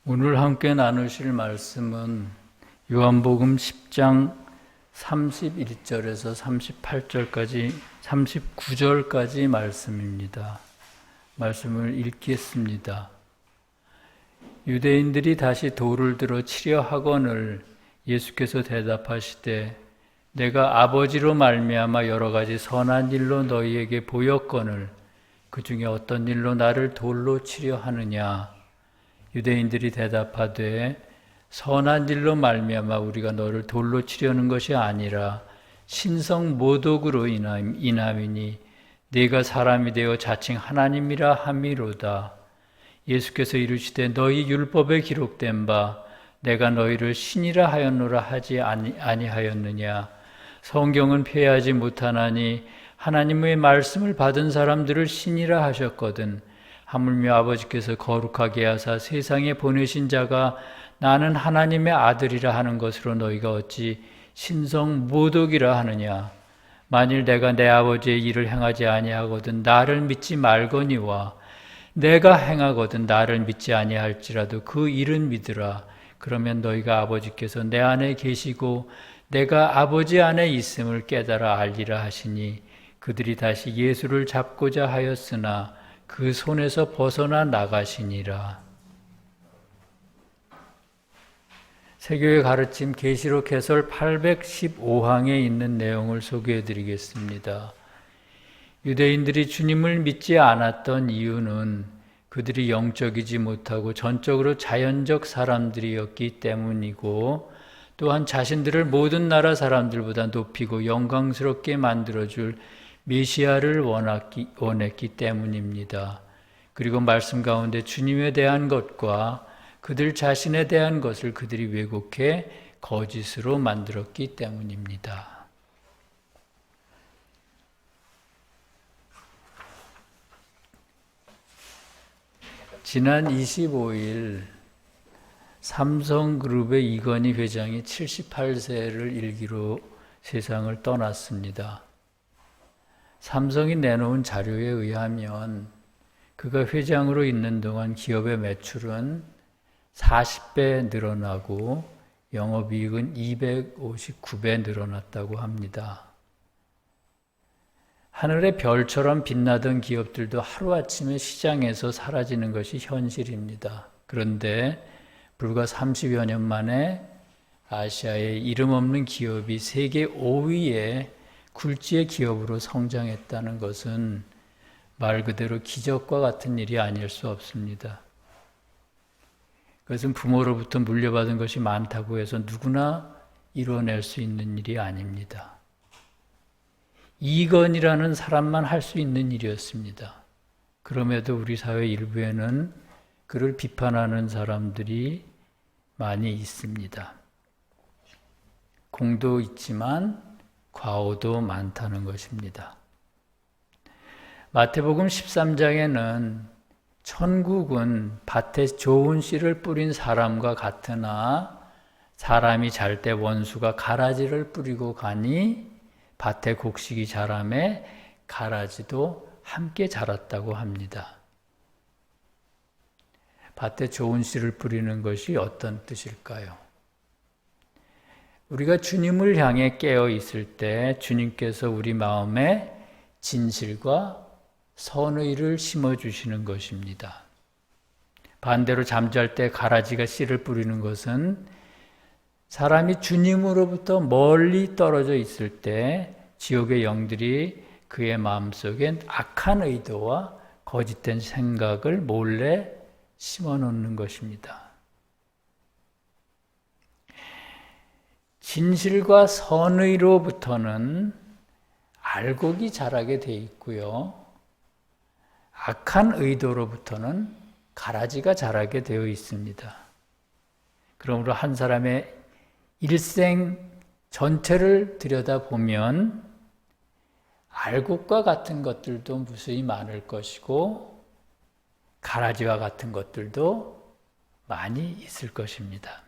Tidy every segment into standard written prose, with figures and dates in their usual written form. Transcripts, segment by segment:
오늘 함께 나누실 말씀은 요한복음 10장 31절에서 38절까지 39절까지 말씀입니다. 말씀을 읽겠습니다. 유대인들이 다시 돌을 들어 치려 하거늘 예수께서 대답하시되 내가 아버지로 말미암아 여러 가지 선한 일로 너희에게 보였거늘 그 중에 어떤 일로 나를 돌로 치려 하느냐. 유대인들이 대답하되 선한 일로 말미암아 우리가 너를 돌로 치려는 것이 아니라 신성 모독으로 인함이니 네가 사람이 되어 자칭 하나님이라 함이로다. 예수께서 이르시되 너희 율법에 기록된 바 내가 너희를 신이라 하였노라 하지 아니하였느냐. 성경은 폐하지 못하나니 하나님의 말씀을 받은 사람들을 신이라 하셨거든. 하물며 아버지께서 거룩하게 하사 세상에 보내신 자가 나는 하나님의 아들이라 하는 것으로 너희가 어찌 신성 모독이라 하느냐. 만일 내가 내 아버지의 일을 행하지 아니하거든 나를 믿지 말거니와 내가 행하거든 나를 믿지 아니할지라도 그 일은 믿으라. 그러면 너희가 아버지께서 내 안에 계시고 내가 아버지 안에 있음을 깨달아 알리라 하시니 그들이 다시 예수를 잡고자 하였으나 그 손에서 벗어나 나가시니라. 세교의 가르침 계시록 해설 815항에 있는 내용을 소개해 드리겠습니다. 유대인들이 주님을 믿지 않았던 이유는 그들이 영적이지 못하고 전적으로 자연적 사람들이었기 때문이고 또한 자신들을 모든 나라 사람들보다 높이고 영광스럽게 만들어줄 메시아를 원했기 때문입니다. 그리고 말씀 가운데 주님에 대한 것과 그들 자신에 대한 것을 그들이 왜곡해 거짓으로 만들었기 때문입니다. 지난 25일 삼성그룹의 이건희 회장이 78세를 일기로 세상을 떠났습니다. 삼성이 내놓은 자료에 의하면 그가 회장으로 있는 동안 기업의 매출은 40배 늘어나고 영업이익은 259배 늘어났다고 합니다. 하늘의 별처럼 빛나던 기업들도 하루아침에 시장에서 사라지는 것이 현실입니다. 그런데 불과 30여 년 만에 아시아의 이름 없는 기업이 세계 5위의 굴지의 기업으로 성장했다는 것은 말 그대로 기적과 같은 일이 아닐 수 없습니다. 그것은 부모로부터 물려받은 것이 많다고 해서 누구나 이뤄낼 수 있는 일이 아닙니다. 이건이라는 사람만 할 수 있는 일이었습니다. 그럼에도 우리 사회 일부에는 그를 비판하는 사람들이 많이 있습니다. 공도 있지만 과오도 많다는 것입니다. 마태복음 13장에는 천국은 밭에 좋은 씨를 뿌린 사람과 같으나 사람이 잘 때 원수가 가라지를 뿌리고 가니 밭에 곡식이 자라매 가라지도 함께 자랐다고 합니다. 밭에 좋은 씨를 뿌리는 것이 어떤 뜻일까요? 우리가 주님을 향해 깨어 있을 때 주님께서 우리 마음에 진실과 선의를 심어주시는 것입니다. 반대로 잠잘 때 가라지가 씨를 뿌리는 것은 사람이 주님으로부터 멀리 떨어져 있을 때 지옥의 영들이 그의 마음속에 악한 의도와 거짓된 생각을 몰래 심어놓는 것입니다. 진실과 선의로부터는 알곡이 자라게 돼 있고요. 악한 의도로부터는 가라지가 자라게 되어 있습니다. 그러므로 한 사람의 일생 전체를 들여다보면 알곡과 같은 것들도 무수히 많을 것이고 가라지와 같은 것들도 많이 있을 것입니다.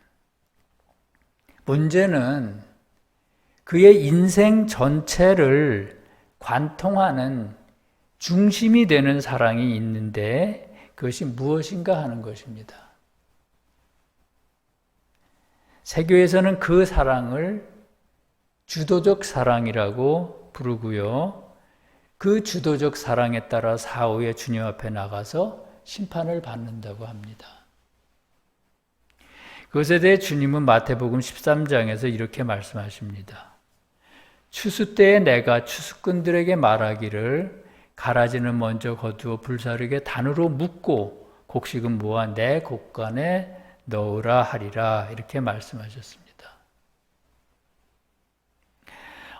문제는 그의 인생 전체를 관통하는 중심이 되는 사랑이 있는데 그것이 무엇인가 하는 것입니다. 세교에서는 그 사랑을 주도적 사랑이라고 부르고요. 그 주도적 사랑에 따라 사후에 주님 앞에 나가서 심판을 받는다고 합니다. 그것에 대해 주님은 마태복음 13장에서 이렇게 말씀하십니다. 추수 때에 내가 추수꾼들에게 말하기를 가라지는 먼저 거두어 불사르게 단으로 묶고 곡식은 모아 내 곡간에 넣으라 하리라 이렇게 말씀하셨습니다.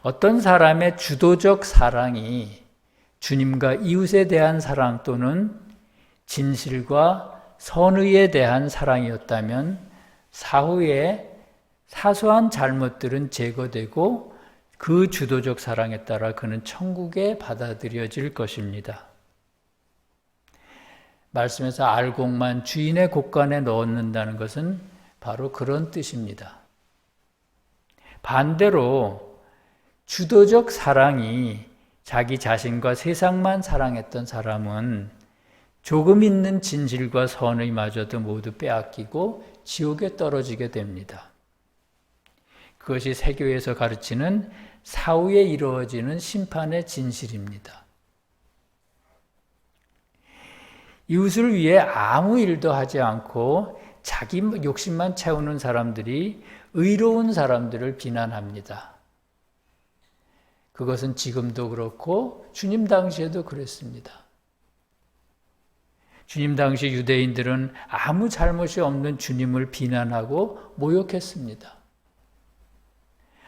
어떤 사람의 주도적 사랑이 주님과 이웃에 대한 사랑 또는 진실과 선의에 대한 사랑이었다면 사후에 사소한 잘못들은 제거되고 그 주도적 사랑에 따라 그는 천국에 받아들여질 것입니다. 말씀에서 알곡만 주인의 곡간에 넣는다는 것은 바로 그런 뜻입니다. 반대로 주도적 사랑이 자기 자신과 세상만 사랑했던 사람은 조금 있는 진실과 선의마저도 모두 빼앗기고 지옥에 떨어지게 됩니다. 그것이 세교에서 가르치는 사후에 이루어지는 심판의 진실입니다. 이웃을 위해 아무 일도 하지 않고 자기 욕심만 채우는 사람들이 의로운 사람들을 비난합니다. 그것은 지금도 그렇고 주님 당시에도 그랬습니다. 주님 당시 유대인들은 아무 잘못이 없는 주님을 비난하고 모욕했습니다.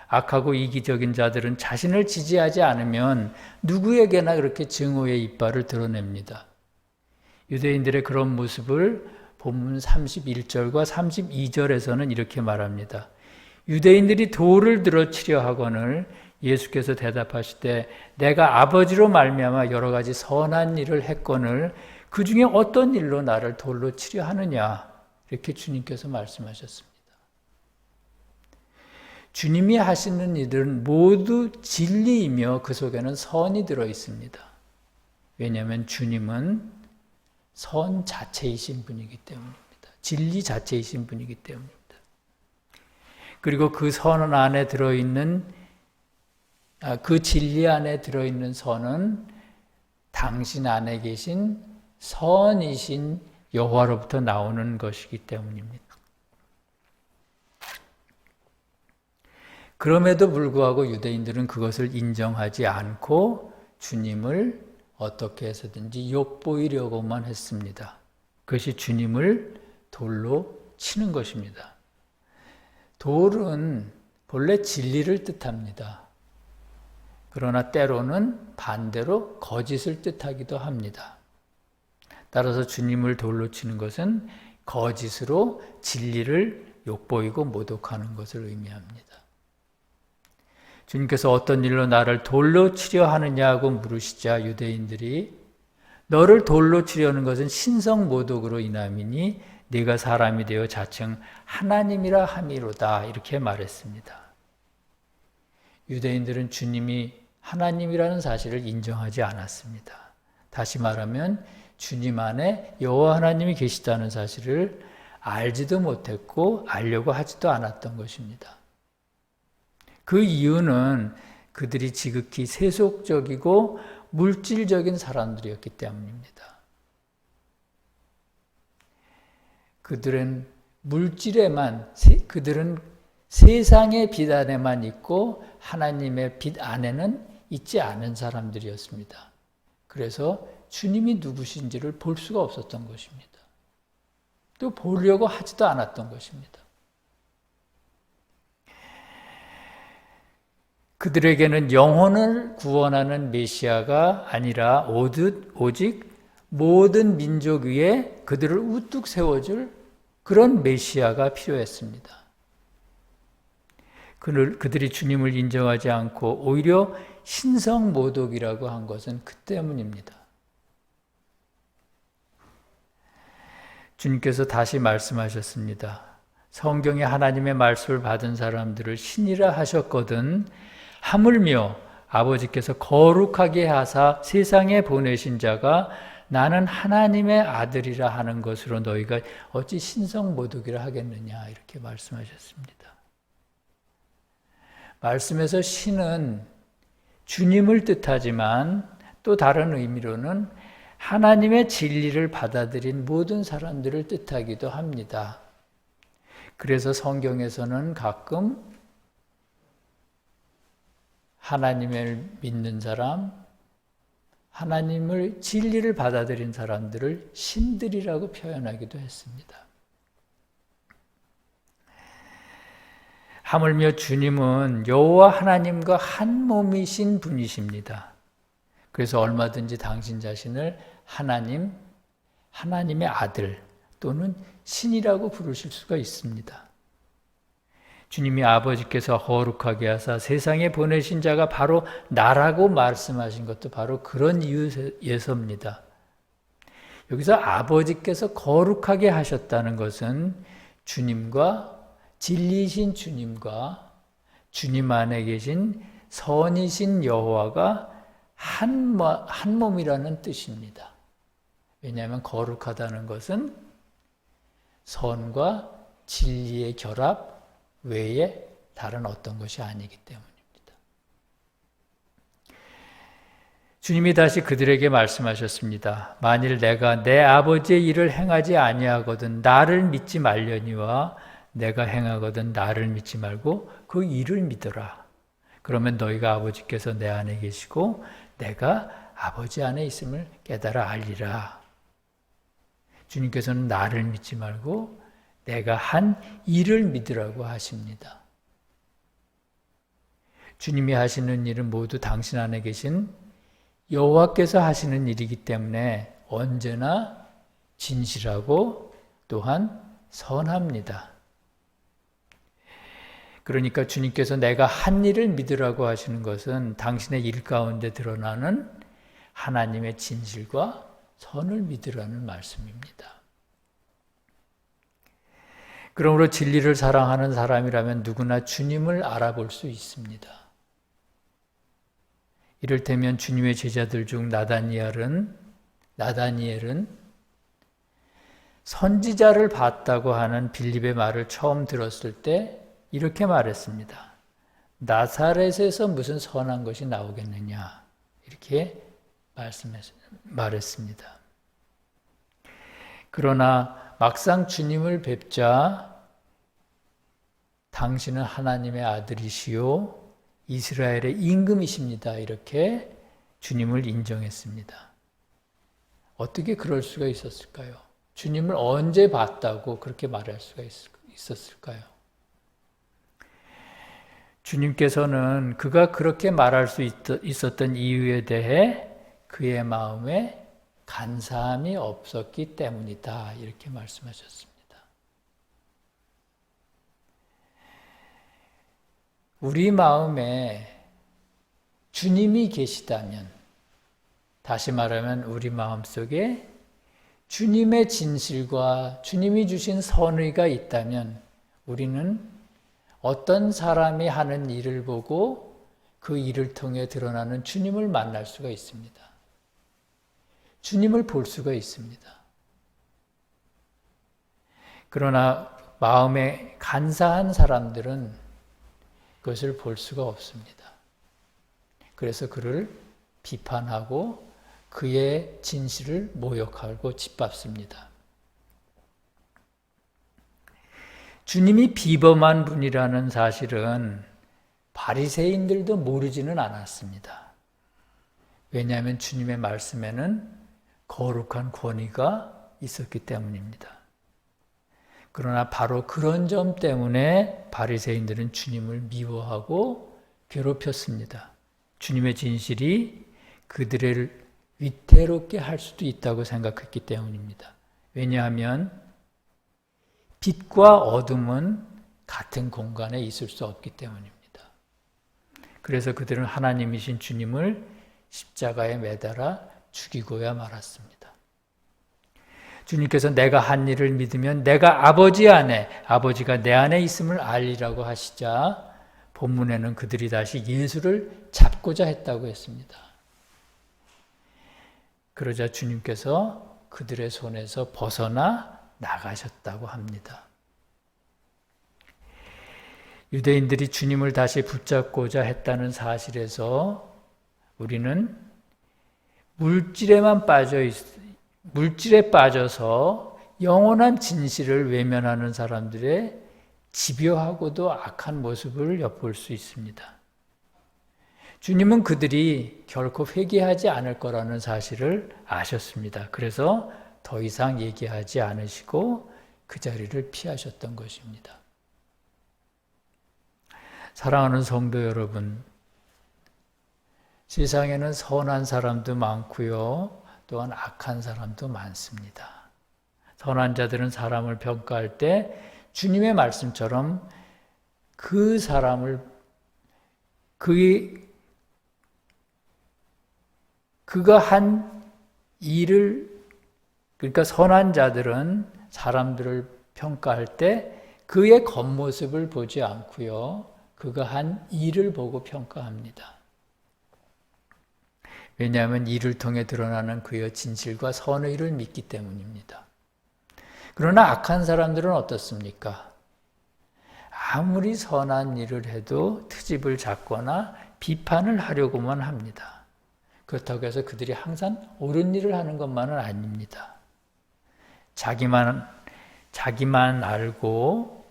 악하고 이기적인 자들은 자신을 지지하지 않으면 누구에게나 그렇게 증오의 이빨을 드러냅니다. 유대인들의 그런 모습을 본문 31절과 32절에서는 이렇게 말합니다. 유대인들이 돌을 들어 치려 하거늘 예수께서 대답하시되 내가 아버지로 말미암아 여러 가지 선한 일을 했거늘 그 중에 어떤 일로 나를 돌로 치려 하느냐 이렇게 주님께서 말씀하셨습니다. 주님이 하시는 일들은 모두 진리이며 그 속에는 선이 들어 있습니다. 왜냐하면 주님은 선 자체이신 분이기 때문입니다. 진리 자체이신 분이기 때문입니다. 그리고 그 선 안에 들어있는 그 진리 안에 들어있는 선은 당신 안에 계신 선이신 여호와로부터 나오는 것이기 때문입니다. 그럼에도 불구하고 유대인들은 그것을 인정하지 않고 주님을 어떻게 해서든지 욕보이려고만 했습니다. 그것이 주님을 돌로 치는 것입니다. 돌은 본래 진리를 뜻합니다. 그러나 때로는 반대로 거짓을 뜻하기도 합니다. 따라서 주님을 돌로 치는 것은 거짓으로 진리를 욕보이고 모독하는 것을 의미합니다. 주님께서 어떤 일로 나를 돌로 치려 하느냐고 물으시자 유대인들이 너를 돌로 치려는 것은 신성모독으로 인함이니 네가 사람이 되어 자칭 하나님이라 함이로다 이렇게 말했습니다. 유대인들은 주님이 하나님이라는 사실을 인정하지 않았습니다. 다시 말하면 주님 안에 여호와 하나님이 계시다는 사실을 알지도 못했고 알려고 하지도 않았던 것입니다. 그 이유는 그들이 지극히 세속적이고 물질적인 사람들이었기 때문입니다. 그들은 물질에만, 그들은 세상의 빛 안에만 있고 하나님의 빛 안에는 있지 않은 사람들이었습니다. 그래서 주님이 누구신지를 볼 수가 없었던 것입니다. 또 보려고 하지도 않았던 것입니다. 그들에게는 영혼을 구원하는 메시아가 아니라 오직 모든 민족 위에 그들을 우뚝 세워줄 그런 메시아가 필요했습니다. 그들이 주님을 인정하지 않고 오히려 신성모독이라고 한 것은 그 때문입니다. 주님께서 다시 말씀하셨습니다. 성경에 하나님의 말씀을 받은 사람들을 신이라 하셨거든 하물며 아버지께서 거룩하게 하사 세상에 보내신 자가 나는 하나님의 아들이라 하는 것으로 너희가 어찌 신성모독이라 하겠느냐 이렇게 말씀하셨습니다. 말씀에서 신은 주님을 뜻하지만 또 다른 의미로는 하나님의 진리를 받아들인 모든 사람들을 뜻하기도 합니다. 그래서 성경에서는 가끔 하나님을 믿는 사람, 하나님을 진리를 받아들인 사람들을 신들이라고 표현하기도 했습니다. 하물며 주님은 여호와 하나님과 한 몸이신 분이십니다. 그래서 얼마든지 당신 자신을 하나님의 아들 또는 신이라고 부르실 수가 있습니다. 주님이 아버지께서 거룩하게 하사 세상에 보내신 자가 바로 나라고 말씀하신 것도 바로 그런 이유에서입니다. 여기서 아버지께서 거룩하게 하셨다는 것은 주님과 진리이신 주님과 주님 안에 계신 선이신 여호와가 한 몸이라는 뜻입니다. 왜냐하면 거룩하다는 것은 선과 진리의 결합 외에 다른 어떤 것이 아니기 때문입니다. 주님이 다시 그들에게 말씀하셨습니다. 만일 내가 내 아버지의 일을 행하지 아니하거든 나를 믿지 말려니와 내가 행하거든 나를 믿지 말고 그 일을 믿어라. 그러면 너희가 아버지께서 내 안에 계시고 내가 아버지 안에 있음을 깨달아 알리라. 주님께서는 나를 믿지 말고 내가 한 일을 믿으라고 하십니다. 주님이 하시는 일은 모두 당신 안에 계신 여호와께서 하시는 일이기 때문에 언제나 진실하고 또한 선합니다. 그러니까 주님께서 내가 한 일을 믿으라고 하시는 것은 당신의 일 가운데 드러나는 하나님의 진실과 선을 믿으라는 말씀입니다. 그러므로 진리를 사랑하는 사람이라면 누구나 주님을 알아볼 수 있습니다. 이를테면 주님의 제자들 중 나다니엘은 선지자를 봤다고 하는 빌립의 말을 처음 들었을 때 이렇게 말했습니다. 나사렛에서 무슨 선한 것이 나오겠느냐 이렇게 말했습니다. 그러나 막상 주님을 뵙자 당신은 하나님의 아들이시요 이스라엘의 임금이십니다. 이렇게 주님을 인정했습니다. 어떻게 그럴 수가 있었을까요? 주님을 언제 봤다고 그렇게 말할 수가 있었을까요? 주님께서는 그가 그렇게 말할 수 있었던 이유에 대해 그의 마음에 간사함이 없었기 때문이다. 이렇게 말씀하셨습니다. 우리 마음에 주님이 계시다면, 다시 말하면 우리 마음속에 주님의 진실과 주님이 주신 선의가 있다면 우리는 어떤 사람이 하는 일을 보고 그 일을 통해 드러나는 주님을 만날 수가 있습니다. 주님을 볼 수가 있습니다. 그러나 마음에 간사한 사람들은 그것을 볼 수가 없습니다. 그래서 그를 비판하고 그의 진실을 모욕하고 짓밟습니다. 주님이 비범한 분이라는 사실은 바리새인들도 모르지는 않았습니다. 왜냐하면 주님의 말씀에는 거룩한 권위가 있었기 때문입니다. 그러나 바로 그런 점 때문에 바리새인들은 주님을 미워하고 괴롭혔습니다. 주님의 진실이 그들을 위태롭게 할 수도 있다고 생각했기 때문입니다. 왜냐하면 빛과 어둠은 같은 공간에 있을 수 없기 때문입니다. 그래서 그들은 하나님이신 주님을 십자가에 매달아 죽이고야 말았습니다. 주님께서 내가 한 일을 믿으면 내가 아버지가 내 안에 있음을 알리라고 하시자 본문에는 그들이 다시 예수를 잡고자 했다고 했습니다. 그러자 주님께서 그들의 손에서 벗어나 나가셨다고 합니다. 유대인들이 주님을 다시 붙잡고자 했다는 사실에서 우리는 물질에 빠져서 영원한 진실을 외면하는 사람들의 집요하고도 악한 모습을 엿볼 수 있습니다. 주님은 그들이 결코 회개하지 않을 거라는 사실을 아셨습니다. 그래서 더 이상 얘기하지 않으시고 그 자리를 피하셨던 것입니다. 사랑하는 성도 여러분, 세상에는 선한 사람도 많고요, 또한 악한 사람도 많습니다. 선한 자들은 사람을 평가할 때 주님의 말씀처럼 그 사람을 그가 한 일을, 그러니까 선한 자들은 사람들을 평가할 때 그의 겉모습을 보지 않고요, 그가 한 일을 보고 평가합니다. 왜냐하면 일을 통해 드러나는 그의 진실과 선의 일을 믿기 때문입니다. 그러나 악한 사람들은 어떻습니까? 아무리 선한 일을 해도 트집을 잡거나 비판을 하려고만 합니다. 그렇다고 해서 그들이 항상 옳은 일을 하는 것만은 아닙니다. 자기만 알고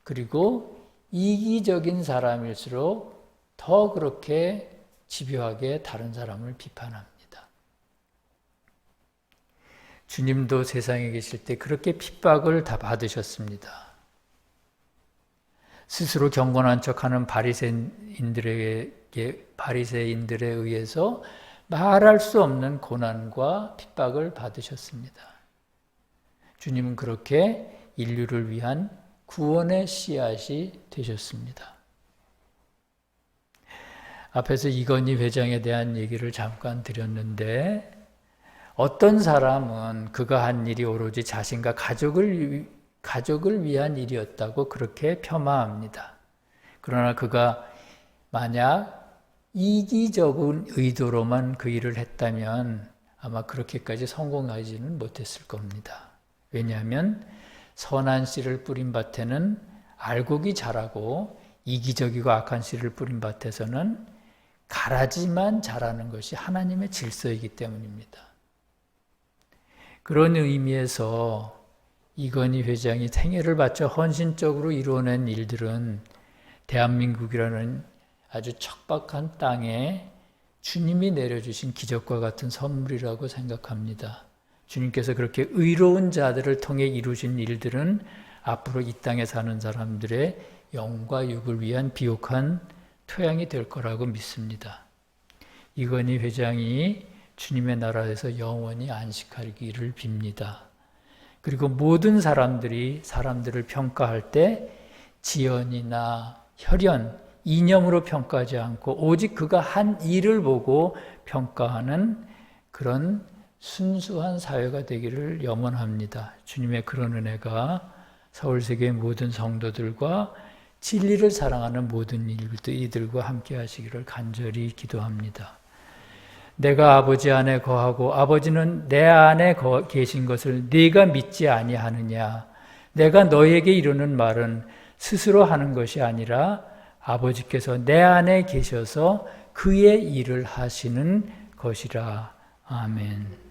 그리고 이기적인 사람일수록 더 그렇게 집요하게 다른 사람을 비판합니다. 주님도 세상에 계실 때 그렇게 핍박을 다 받으셨습니다. 스스로 경건한 척하는 바리새인들에 의해서 말할 수 없는 고난과 핍박을 받으셨습니다. 주님은 그렇게 인류를 위한 구원의 씨앗이 되셨습니다. 앞에서 이건희 회장에 대한 얘기를 잠깐 드렸는데, 어떤 사람은 그가 한 일이 오로지 자신과 가족을 위한 일이었다고 그렇게 폄하합니다. 그러나 그가 만약 이기적인 의도로만 그 일을 했다면 아마 그렇게까지 성공하지는 못했을 겁니다. 왜냐하면 선한 씨를 뿌린 밭에는 알곡이 자라고 이기적이고 악한 씨를 뿌린 밭에서는 가라지만 자라는 것이 하나님의 질서이기 때문입니다. 그런 의미에서 이건희 회장이 생애를 바쳐 헌신적으로 이루어낸 일들은 대한민국이라는 아주 척박한 땅에 주님이 내려주신 기적과 같은 선물이라고 생각합니다. 주님께서 그렇게 의로운 자들을 통해 이루신 일들은 앞으로 이 땅에 사는 사람들의 영과 육을 위한 비옥한 토양이 될 거라고 믿습니다. 이건희 회장이 주님의 나라에서 영원히 안식하기를 빕니다. 그리고 모든 사람들이 사람들을 평가할 때 지연이나 혈연, 이념으로 평가하지 않고 오직 그가 한 일을 보고 평가하는 그런 순수한 사회가 되기를 염원합니다. 주님의 그런 은혜가 서울세계 모든 성도들과 진리를 사랑하는 모든 이들과 함께 하시기를 간절히 기도합니다. 내가 아버지 안에 거하고 아버지는 내 안에 계신 것을 네가 믿지 아니하느냐. 내가 너에게 이루는 말은 스스로 하는 것이 아니라 아버지께서 내 안에 계셔서 그의 일을 하시는 것이라. 아멘.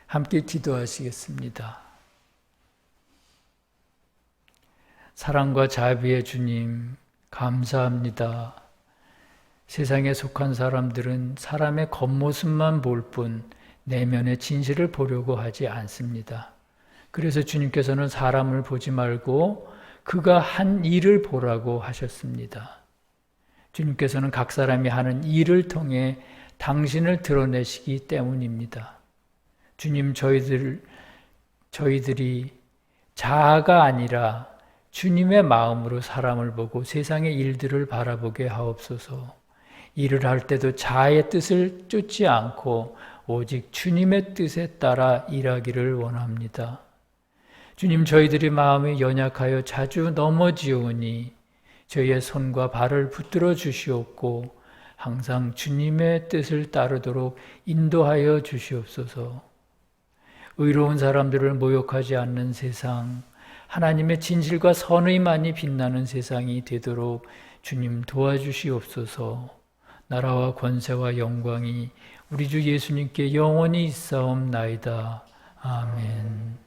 함께 기도하시겠습니다. 사랑과 자비의 주님, 감사합니다. 세상에 속한 사람들은 사람의 겉모습만 볼 뿐 내면의 진실을 보려고 하지 않습니다. 그래서 주님께서는 사람을 보지 말고 그가 한 일을 보라고 하셨습니다. 주님께서는 각 사람이 하는 일을 통해 당신을 드러내시기 때문입니다. 주님, 저희들이 자아가 아니라 주님의 마음으로 사람을 보고 세상의 일들을 바라보게 하옵소서. 일을 할 때도 자아의 뜻을 쫓지 않고 오직 주님의 뜻에 따라 일하기를 원합니다. 주님, 저희들의 마음이 연약하여 자주 넘어지오니 저희의 손과 발을 붙들어 주시옵고 항상 주님의 뜻을 따르도록 인도하여 주시옵소서. 의로운 사람들을 모욕하지 않는 세상, 하나님의 진실과 선의만이 빛나는 세상이 되도록 주님 도와주시옵소서. 나라와 권세와 영광이 우리 주 예수님께 영원히 있사옵나이다. 아멘.